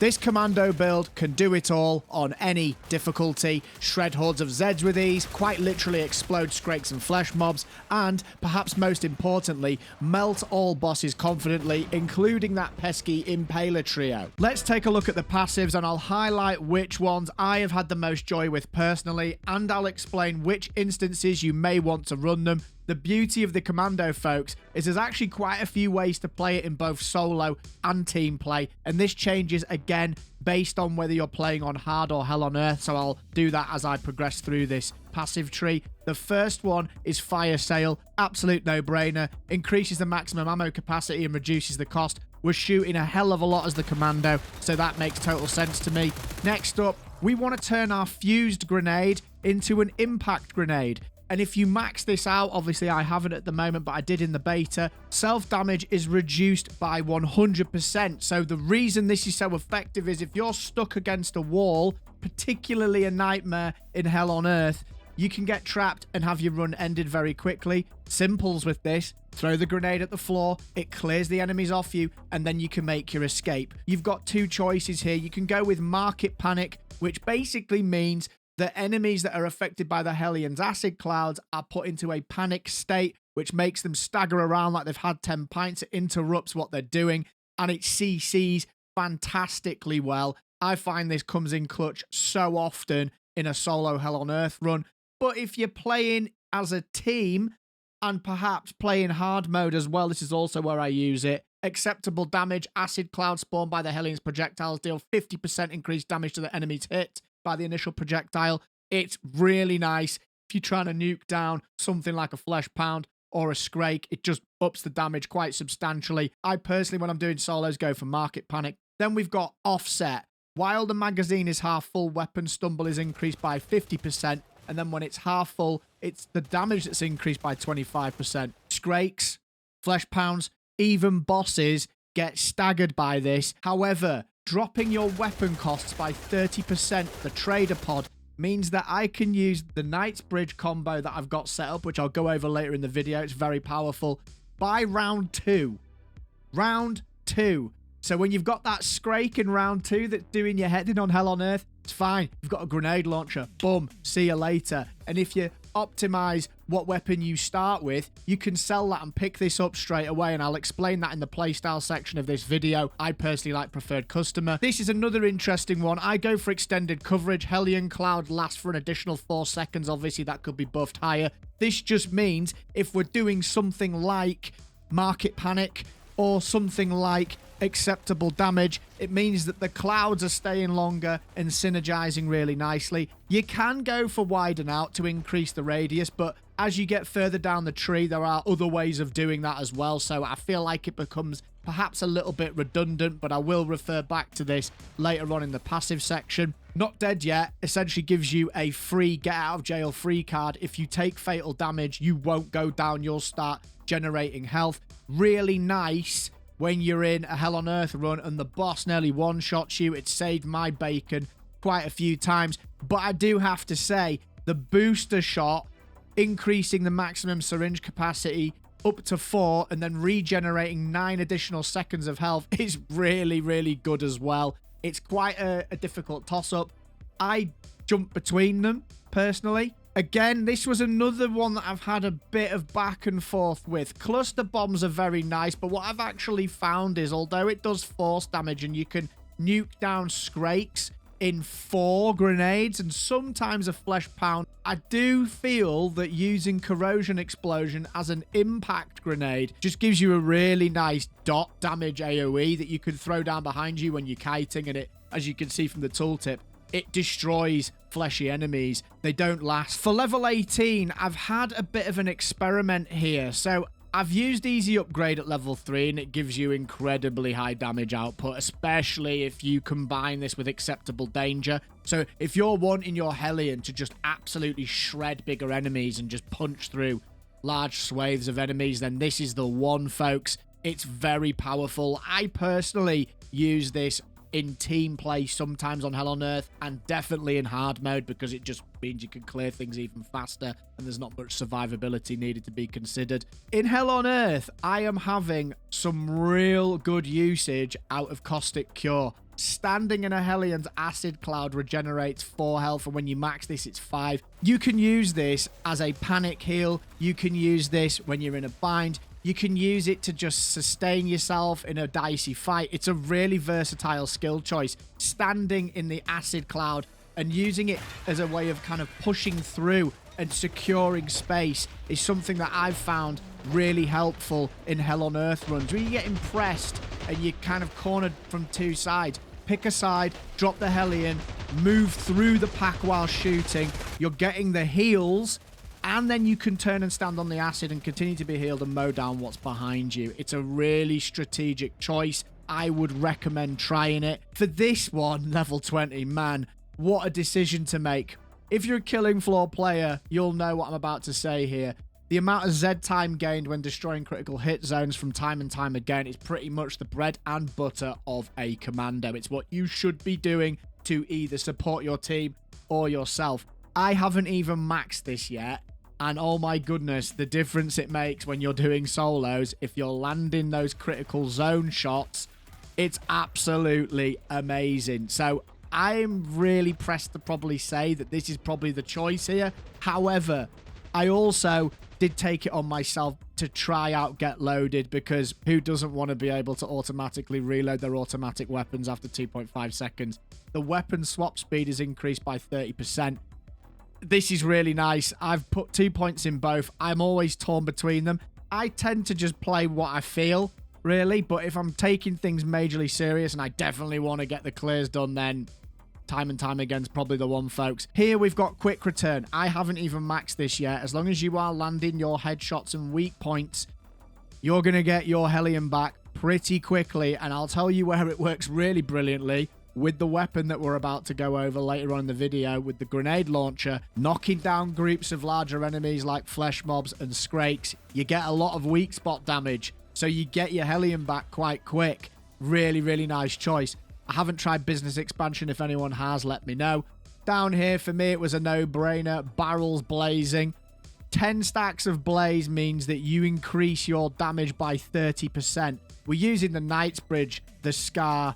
This Commando build can do it all on any difficulty, shred hordes of Zeds with ease, quite literally explode Skrakes and flesh mobs, and, perhaps most importantly, melt all bosses confidently, including that pesky Impaler trio. Let's take a look at the passives and I'll highlight which ones I have had the most joy with personally, and I'll explain which instances you may want to run them. The beauty of the Commando, folks, is there's actually quite a few ways to play it in both solo and team play, and this changes again based on whether you're playing on hard or hell on earth, so I'll do that as I progress through this passive tree. The first one is Fire Sale, absolute no-brainer, increases the maximum ammo capacity and reduces the cost. We're shooting a hell of a lot as the Commando, so that makes total sense to me. Next up, we want to turn our fused grenade into an impact grenade. And if you max this out, obviously I haven't at the moment, but I did in the beta, self-damage is reduced by 100%. So the reason this is so effective is if you're stuck against a wall, particularly a nightmare in Hell on Earth, you can get trapped and have your run ended very quickly. Simples with this, throw the grenade at the floor, it clears the enemies off you, and then you can make your escape. You've got two choices here. You can go with Market Panic, which basically means the enemies that are affected by the Hellions' acid clouds are put into a panic state, which makes them stagger around like they've had 10 pints. It interrupts what they're doing, and it CCs fantastically well. I find this comes in clutch so often in a solo Hell on Earth run. But if you're playing as a team and perhaps playing hard mode as well, this is also where I use it. Acceptable damage, acid cloud spawned by the Hellions projectiles deal 50% increased damage to the enemy's hit by the initial projectile. It's really nice if you're trying to nuke down something like a flesh pound or a Skrake. It just ups the damage quite substantially. I personally, when I'm doing solos, go for Market Panic. Then we've got Offset. While the magazine is half full, weapon stumble is increased by 50%, and then when it's half full, it's the damage that's increased by 25%. Skrakes, flesh pounds, even bosses get staggered by this. However, dropping your weapon costs by 30%, the trader pod, means that I can use the Knight's Bridge combo that I've got set up, which I'll go over later in the video. It's very powerful. By round 2. Round 2. So when you've got that Skrake in round 2 that's doing your head in on Hell on Earth, it's fine. You've got a grenade launcher. Boom. See you later. And if you optimize what weapon you start with, you can sell that and pick this up straight away, and I'll explain that in the playstyle section of this video. I personally like preferred customer. This is another interesting one. I go for extended coverage. Hellion Cloud lasts for an additional 4 seconds. Obviously that could be buffed higher. This just means if we're doing something like Market Panic or something like acceptable damage, it means that the clouds are staying longer and synergizing really nicely. You can go for widen out to increase the radius, but as you get further down the tree, there are other ways of doing that as well, so I feel like it becomes perhaps a little bit redundant, but I will refer back to this later on in the passive section. Not Dead Yet essentially gives you a free get out of jail free card. If you take fatal damage, you won't go down, you'll start generating health. Really nice when you're in a Hell on Earth run and the boss nearly one-shots you. It saved my bacon quite a few times. But I do have to say, the booster shot, increasing the maximum syringe capacity up to 4 and then regenerating 9 additional seconds of health is really, really good as well. It's quite a difficult toss-up. I jump between them, personally. Again, this was another one that I've had a bit of back and forth with. Cluster bombs are very nice, but what I've actually found is, although it does force damage and you can nuke down Skrakes in 4 grenades and sometimes a flesh pound, I do feel that using Corrosion Explosion as an impact grenade just gives you a really nice dot damage AoE that you can throw down behind you when you're kiting, and it, as you can see from the tooltip, it destroys fleshy enemies. They don't last. For level 18, I've had a bit of an experiment here. So I've used Easy Upgrade at level 3, and it gives you incredibly high damage output, especially if you combine this with Acceptable Danger. So if you're wanting your Hellion to just absolutely shred bigger enemies and just punch through large swathes of enemies, then this is the one, folks. It's very powerful. I personally use this in team play sometimes on Hell on Earth, and definitely in hard mode, because it just means you can clear things even faster and there's not much survivability needed to be considered. In Hell on Earth, I am having some real good usage out of Caustic Cure. Standing in a Hellions acid cloud regenerates 4 health, and when you max this, it's 5. You can use this as a panic heal. You can use this when you're in a bind. You can use it to just sustain yourself in a dicey fight. It's a really versatile skill choice. Standing in the acid cloud and using it as a way of kind of pushing through and securing space is something that I've found really helpful in Hell on Earth runs, where you get impressed and you're kind of cornered from 2 sides. Pick a side, drop the Hellion, move through the pack while shooting. You're getting the heals, and then you can turn and stand on the acid and continue to be healed and mow down what's behind you. It's a really strategic choice. I would recommend trying it. For this one, level 20, man, what a decision to make. If you're a killing floor player, you'll know what I'm about to say here. The amount of Z time gained when destroying critical hit zones from time and time again is pretty much the bread and butter of a commando. It's what you should be doing to either support your team or yourself. I haven't even maxed this yet, and oh my goodness, the difference it makes when you're doing solos, if you're landing those critical zone shots, it's absolutely amazing. So I'm really pressed to probably say that this is probably the choice here. However, I also did take it on myself to try out Get Loaded, because who doesn't want to be able to automatically reload their automatic weapons after 2.5 seconds? The weapon swap speed is increased by 30%. This is really nice. I've put 2 points in both. I'm always torn between them. I tend to just play what I feel, really, but if I'm taking things majorly serious and I definitely want to get the clears done, then time and time again is probably the one, folks. Here we've got quick return. I haven't even maxed this yet. As long as you are landing your headshots and weak points, you're going to get your Hellion back pretty quickly, and I'll tell you where it works really brilliantly with the weapon that we're about to go over later on in the video, with the grenade launcher, knocking down groups of larger enemies like flesh mobs and skrakes. You get a lot of weak spot damage, so you get your Hellion back quite quick. Really, really nice choice. I haven't tried business expansion. If anyone has, let me know. Down here, for me, it was a no-brainer. Barrels blazing. 10 stacks of blaze means that you increase your damage by 30%. We're using the Knightsbridge, the Scar,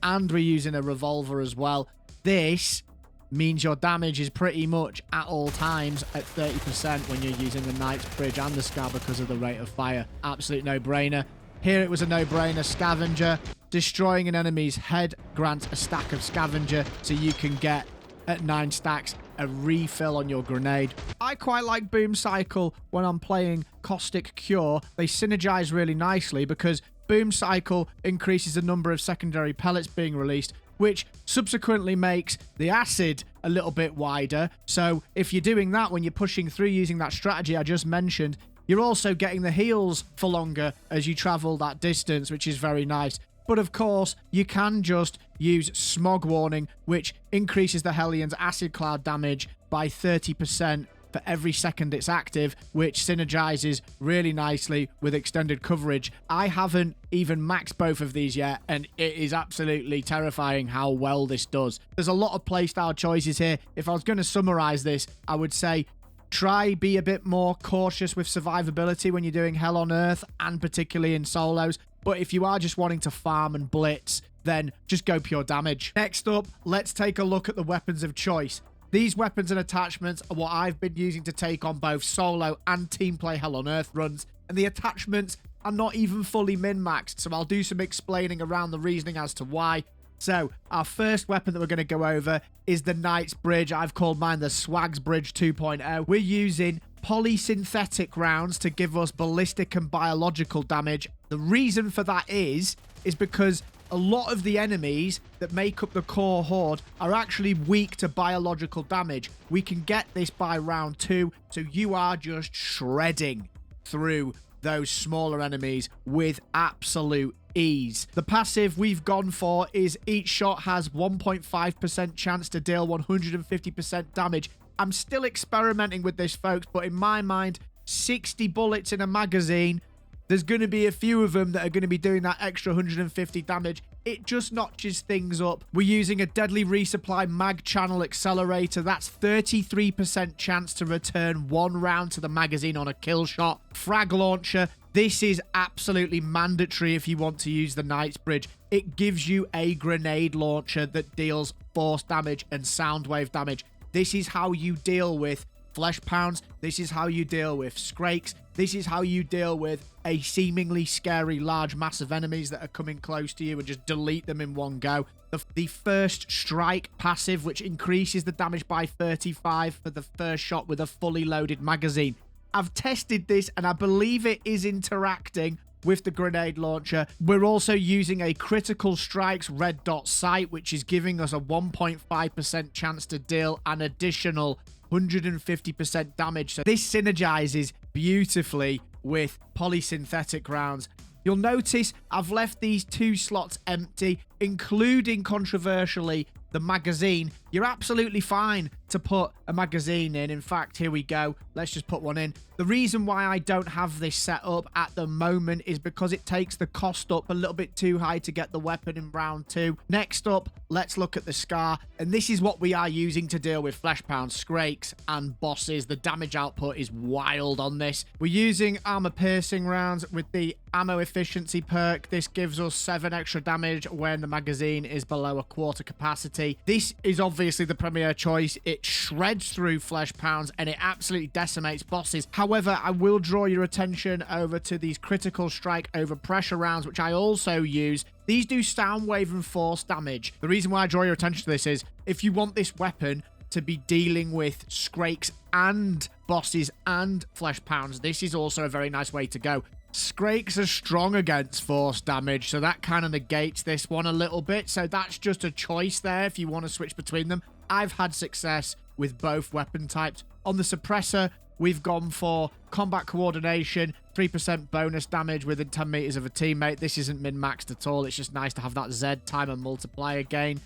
and we're using a revolver as well. This means your damage is pretty much at all times at 30% when you're using the Knightsbridge and the Scar because of the rate of fire. Absolute no-brainer. Here it was a no-brainer. Scavenger. Destroying an enemy's head grants a stack of scavenger, so you can get, at 9 stacks, a refill on your grenade. I quite like Boom Cycle when I'm playing Caustic Cure. They synergize really nicely because Boom Cycle increases the number of secondary pellets being released, which subsequently makes the acid a little bit wider. So if you're doing that when you're pushing through using that strategy I just mentioned, you're also getting the heals for longer as you travel that distance, which is very nice. But of course, you can just use Smog Warning, which increases the Hellion's acid cloud damage by 30% for every second it's active, which synergizes really nicely with extended coverage. I haven't even maxed both of these yet, and it is absolutely terrifying how well this does. There's a lot of playstyle choices here. If I was going to summarize this, I would say try be a bit more cautious with survivability when you're doing Hell on Earth, and particularly in solos. But if you are just wanting to farm and blitz, then just go pure damage. Next up, let's take a look at the weapons of choice. These weapons and attachments are what I've been using to take on both solo and team play Hell on Earth runs, and the attachments are not even fully min-maxed, so I'll do some explaining around the reasoning as to why. So, our first weapon that we're going to go over is the Knightsbridge. I've called mine the Swagsbridge 2.0. We're using polysynthetic rounds to give us ballistic and biological damage. The reason for that is because a lot of the enemies that make up the core horde are actually weak to biological damage. We can get this by round 2, so you are just shredding through those smaller enemies with absolute ease. The passive we've gone for is each shot has 1.5% chance to deal 150% damage. I'm still experimenting with this, folks, but in my mind, 60 bullets in a magazine, there's going to be a few of them that are going to be doing that extra 150 damage. It just notches things up. We're using a deadly resupply mag channel accelerator. That's 33% chance to return 1 round to the magazine on a kill shot. Frag launcher, This is absolutely mandatory if you want to use the Knight's Bridge. It gives you a grenade launcher that deals force damage and sound wave damage. This is how you deal with flesh pounds. This is how you deal with Skrakes. This is how you deal with a seemingly scary large mass of enemies that are coming close to you and just delete them in one go. The first strike passive, which increases the damage by 35 for the first shot with a fully loaded magazine. I've tested this and I believe it is interacting with the grenade launcher. We're also using a critical strikes red dot sight, which is giving us a 1.5% chance to deal an additional 150% damage. So this synergizes beautifully with polysynthetic rounds. You'll notice I've left these 2 slots empty, including, controversially, the magazine. You're absolutely fine to put a magazine in. In fact, here we go. Let's just put one in. The reason why I don't have this set up at the moment is because it takes the cost up a little bit too high to get the weapon in round 2. Next up, let's look at the Scar. And this is what we are using to deal with flesh pounds, Skrakes, and bosses. The damage output is wild on this. We're using armor piercing rounds with the ammo efficiency perk. This gives us 7 extra damage when the magazine is below a quarter capacity. This is obviously the premier choice. It shreds through flesh pounds and it absolutely decimates bosses. However, I will draw your attention over to these critical strike over pressure rounds, which I also use. These do sound wave and force damage. The reason why I draw your attention to this is if you want this weapon to be dealing with Skrakes and bosses and flesh pounds, this is also a very nice way to go. Skrakes are strong against force damage, so that kind of negates this one a little bit. So that's just a choice there if you want to switch between them. I've had success with both weapon types. On the suppressor, we've gone for combat coordination, 3% bonus damage within 10 meters of a teammate. This isn't min-maxed at all. It's just nice to have that Z timer multiplier gain.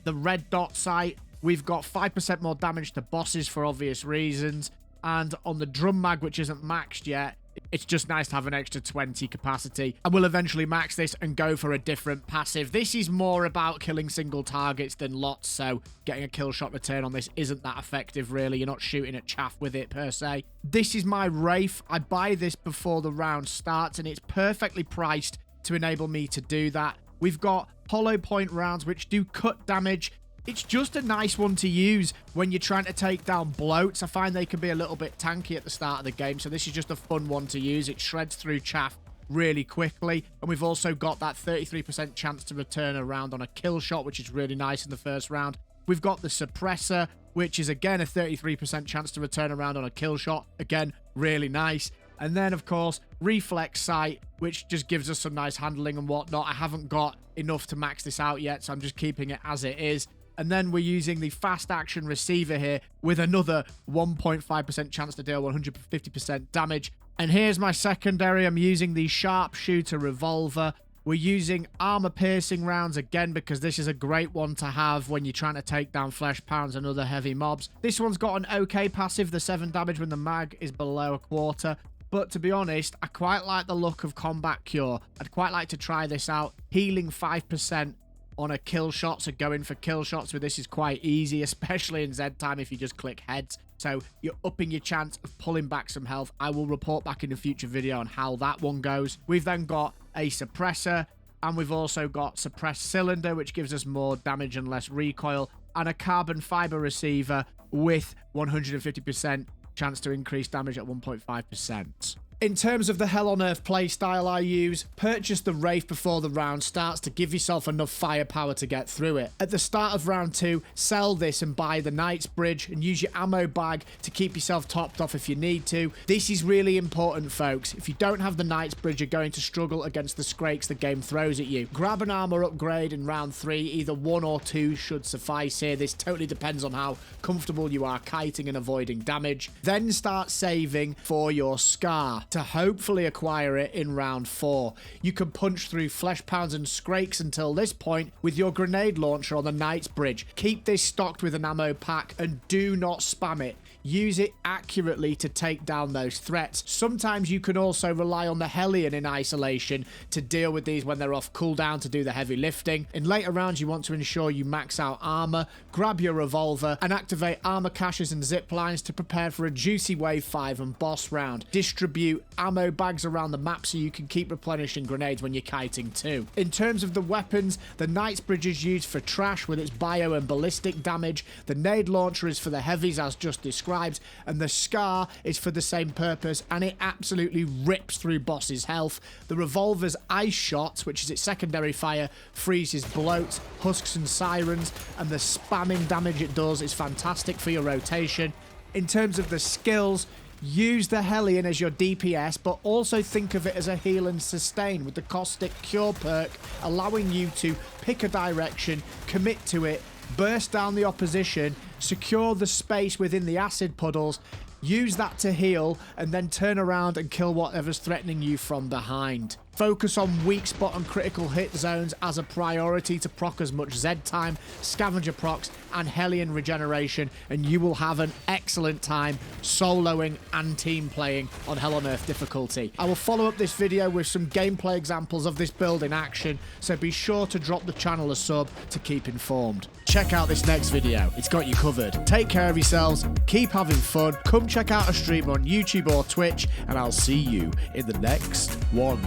The red dot sight, we've got 5% more damage to bosses for obvious reasons. And on the drum mag, which isn't maxed yet, it's just nice to have an extra 20 capacity. I will eventually max this and go for a different passive. This is more about killing single targets than lots, so getting a kill shot return on this isn't that effective, really. You're not shooting at chaff with it, per se. This is my Wraith. I buy this before the round starts, and it's perfectly priced to enable me to do that. We've got hollow point rounds, which do cut damage. It's just a nice one to use when you're trying to take down bloats. I find they can be a little bit tanky at the start of the game, so this is just a fun one to use. It shreds through chaff really quickly, and we've also got that 33% chance to return a round on a kill shot, which is really nice in the first round. We've got the suppressor, which is again a 33% chance to return a round on a kill shot. Again, really nice. And then, of course, reflex sight, which just gives us some nice handling and whatnot. I haven't got enough to max this out yet, so I'm just keeping it as it is. And then we're using the fast action receiver here with another 1.5% chance to deal 150% damage. And here's my secondary. I'm using the sharpshooter revolver. We're using armor piercing rounds again because this is a great one to have when you're trying to take down flesh pounds and other heavy mobs. This one's got an okay passive, the 7 damage when the mag is below a quarter. But to be honest, I quite like the look of Combat Cure. I'd quite like to try this out. Healing 5% on a kill shot, so going for kill shots with this is quite easy, especially in Z time if you just click heads. So you're upping your chance of pulling back some health. I will report back in a future video on how that one goes. We've then got a suppressor, and we've also got suppressed cylinder, which gives us more damage and less recoil, and a carbon fiber receiver with 150% chance to increase damage at 1.5%. In terms of the Hell on Earth playstyle I use, purchase the Wraith before the round starts to give yourself enough firepower to get through it. At the start of round 2, sell this and buy the Knight's Bridge and use your ammo bag to keep yourself topped off if you need to. This is really important, folks. If you don't have the Knight's Bridge, you're going to struggle against the Skrakes the game throws at you. Grab an armor upgrade in round 3, either 1 or 2 should suffice here. This totally depends on how comfortable you are kiting and avoiding damage. Then start saving for your Scar to hopefully acquire it in round 4. You can punch through flesh pounds and Skrakes until this point with your grenade launcher on the Knight's Bridge. Keep this stocked with an ammo pack and do not spam it. Use it accurately to take down those threats. Sometimes you can also rely on the Hellion in isolation to deal with these when they're off cooldown to do the heavy lifting. In later rounds, you want to ensure you max out armor, grab your revolver, and activate armor caches and zip lines to prepare for a juicy wave 5 and boss round. Distribute ammo bags around the map so you can keep replenishing grenades when you're kiting too. In terms of the weapons, the Knightsbridge is used for trash with its bio and ballistic damage, the nade launcher is for the heavies as just described, and the Scar is for the same purpose, and it absolutely rips through bosses' health. The revolver's ice shot, which is its secondary fire, freezes bloat, husks and sirens, and the spamming damage it does is fantastic for your rotation. In terms of the skills, use the Hellion as your DPS, but also think of it as a heal and sustain with the Caustic Cure perk, allowing you to pick a direction, commit to it, burst down the opposition, secure the space within the acid puddles, use that to heal, and then turn around and kill whatever's threatening you from behind. Focus on weak spot and critical hit zones as a priority to proc as much Z time, scavenger procs, and Hellion regeneration, and you will have an excellent time soloing and team playing on Hell on Earth difficulty. I will follow up this video with some gameplay examples of this build in action, so be sure to drop the channel a sub to keep informed. Check out this next video, it's got you covered. Take care of yourselves, keep having fun, come check out a stream on YouTube or Twitch, and I'll see you in the next one.